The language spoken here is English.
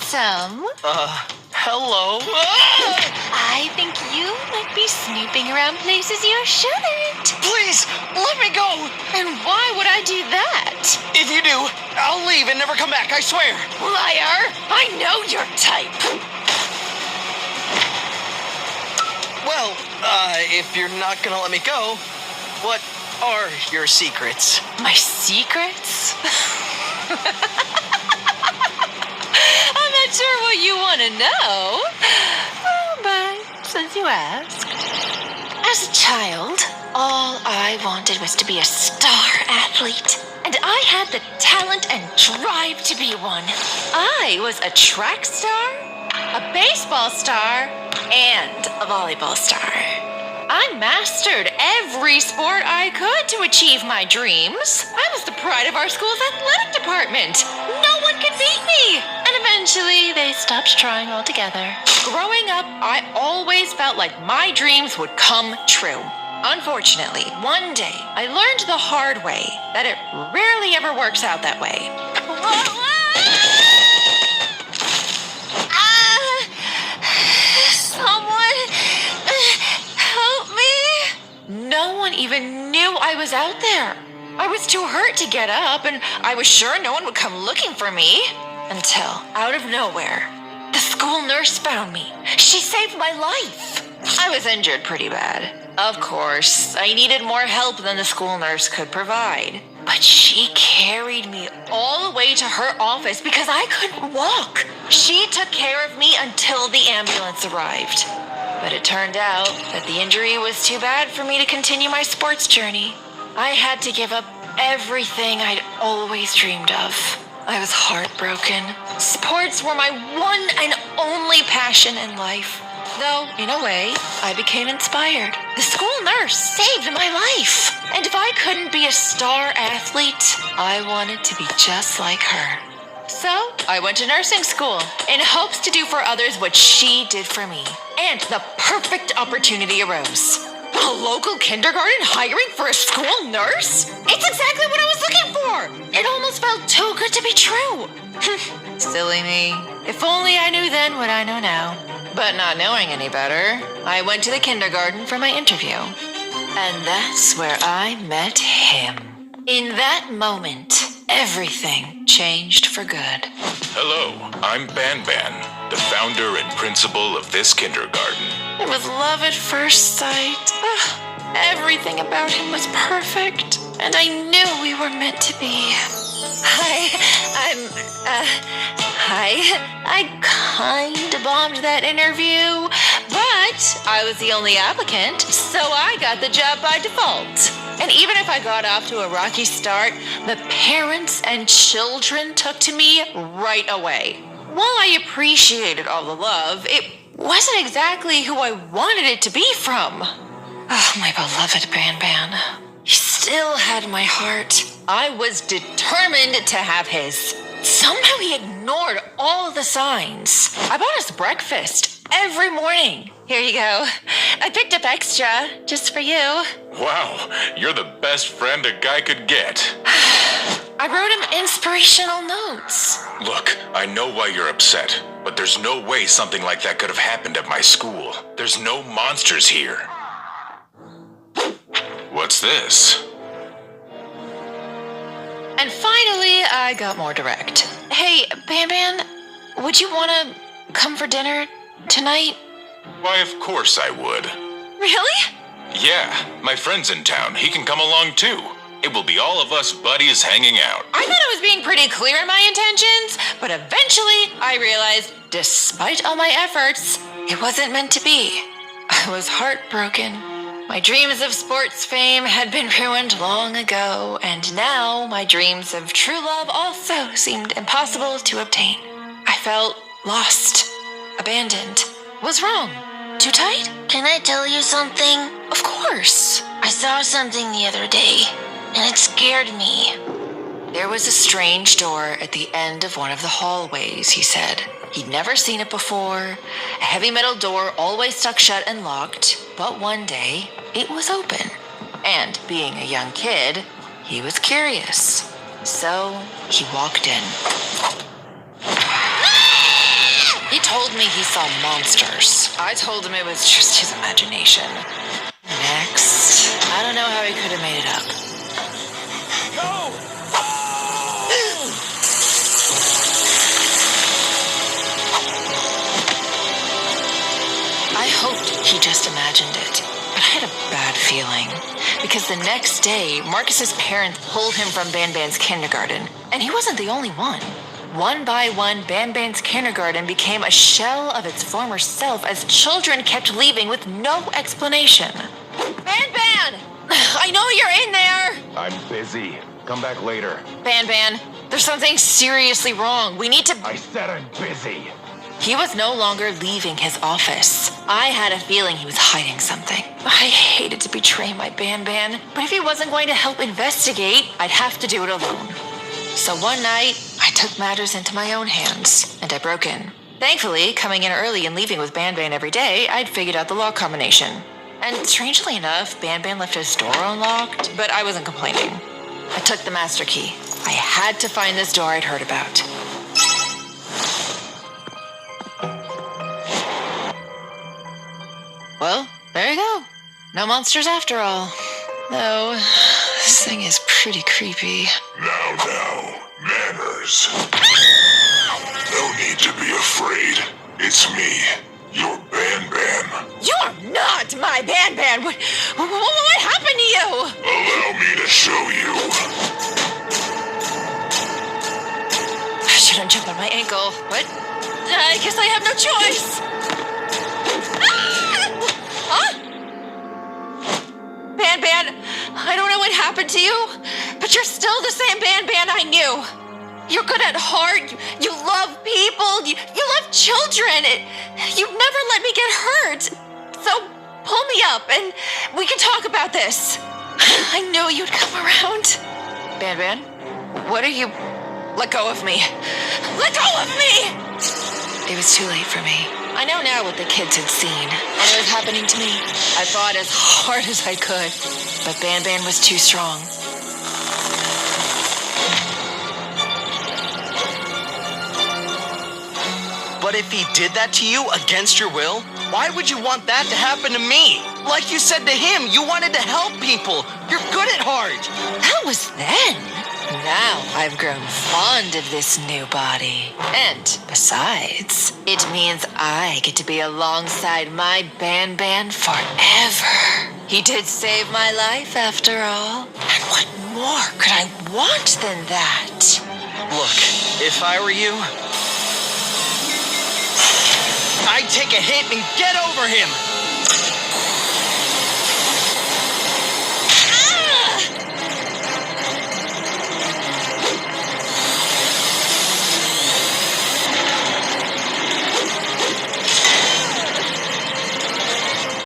handsome. Hello. I think you might be snooping around places you shouldn't. Please, let me go. And why would I do that? If you do, I'll leave and never come back, I swear. Liar! I know your type. Well, if you're not gonna let me go, what are your secrets? My secrets? I'm not sure what you want to know. But since you asked. As a child, all I wanted was to be a star athlete. And I had the talent and drive to be one. I was a track star, a baseball star, and a volleyball star. I mastered every sport I could to achieve my dreams. I was the pride of our school's athletic department. No one could beat me. And eventually, they stopped trying altogether. Growing up, I always felt like my dreams would come true. Unfortunately, one day, I learned the hard way that it rarely ever works out that way. No one even knew I was out there. I was too hurt to get up, and I was sure no one would come looking for me. Until, out of nowhere, the school nurse found me. She saved my life. I was injured pretty bad. Of course, I needed more help than the school nurse could provide. But she carried me all the way to her office because I couldn't walk. She took care of me until the ambulance arrived. But it turned out that the injury was too bad for me to continue my sports journey. I had to give up everything I'd always dreamed of. I was heartbroken. Sports were my one and only passion in life. Though, in a way, I became inspired. The school nurse saved my life. And if I couldn't be a star athlete, I wanted to be just like her. So, I went to nursing school in hopes to do for others what she did for me. And the perfect opportunity arose. A local kindergarten hiring for a school nurse? It's exactly what I was looking for! It almost felt too good to be true. Silly me. If only I knew then what I know now. But not knowing any better, I went to the kindergarten for my interview. And that's where I met him. In that moment, everything changed for good. Hello, I'm Banban, the founder and principal of this kindergarten. It was love at first sight. Everything about him was perfect, and I knew we were meant to be. I kinda bombed that interview, but I was the only applicant, so I got the job by default. And even if I got off to a rocky start, the parents and children took to me right away. While I appreciated all the love, it wasn't exactly who I wanted it to be from. Oh, my beloved Banban. He still had my heart. I was determined to have his. Somehow he ignored all the signs. I bought us breakfast every morning. Here you go. I picked up extra just for you. Wow, you're the best friend a guy could get. I wrote him inspirational notes. Look, I know why you're upset, but there's no way something like that could have happened at my school. There's no monsters here. What's this? And finally, I got more direct. Hey, Banban, would you want to come for dinner tonight? Why, of course I would. Really? Yeah, my friend's in town. He can come along too. It will be all of us buddies hanging out. I thought I was being pretty clear in my intentions, but eventually I realized, despite all my efforts, it wasn't meant to be. I was heartbroken. My dreams of sports fame had been ruined long ago, and now my dreams of true love also seemed impossible to obtain. I felt lost, abandoned. Was wrong. Too tight? Can I tell you something? Of course. I saw something the other day, and it scared me. There was a strange door at the end of one of the hallways, he said. He'd never seen it before. A heavy metal door always stuck shut and locked, but one day it was open. And being a young kid, he was curious. So he walked in. He told me he saw monsters. I told him it was just his imagination. Next, I don't know how he could have made it up. Go! I hoped he just imagined it, but I had a bad feeling. Because the next day, Marcus's parents pulled him from Banban's kindergarten, and he wasn't the only one. One by one, Banban's kindergarten became a shell of its former self as children kept leaving with no explanation. Banban! I know you're in there! I'm busy. Come back later. Banban, there's something seriously wrong. We need to... I said I'm busy. He was no longer leaving his office. I had a feeling he was hiding something. I hated to betray my Banban, but if he wasn't going to help investigate, I'd have to do it alone. So one night, I took matters into my own hands, and I broke in. Thankfully, coming in early and leaving with Banban every day, I'd figured out the lock combination. And strangely enough, Banban left his door unlocked, but I wasn't complaining. I took the master key. I had to find this door I'd heard about. Well, there you go. No monsters after all. Though, this thing is pretty creepy. Now, manners. No need to be afraid. It's me, your Banban. You're not my Banban! What happened to you? Allow me to show you. I shouldn't jump on my ankle, but I guess I have no choice. Huh? Banban, I don't know what happened to you, but you're still the same Banban I knew. You're good at heart, you love people, you love children. You never let me get hurt. So pull me up and we can talk about this. I knew you'd come around. Banban, what are you... Let go of me. Let go of me! It was too late for me. I know now what the kids had seen, and it was happening to me. I fought as hard as I could, but Banban was too strong. But if he did that to you against your will, why would you want that to happen to me? Like you said to him, you wanted to help people. You're good at heart. That was then. Now I've grown fond of this new body. And besides, it means I get to be alongside my Banban forever. He did save my life after all. And what more could I want than that? Look, if I were you, I'd take a hit and get over him.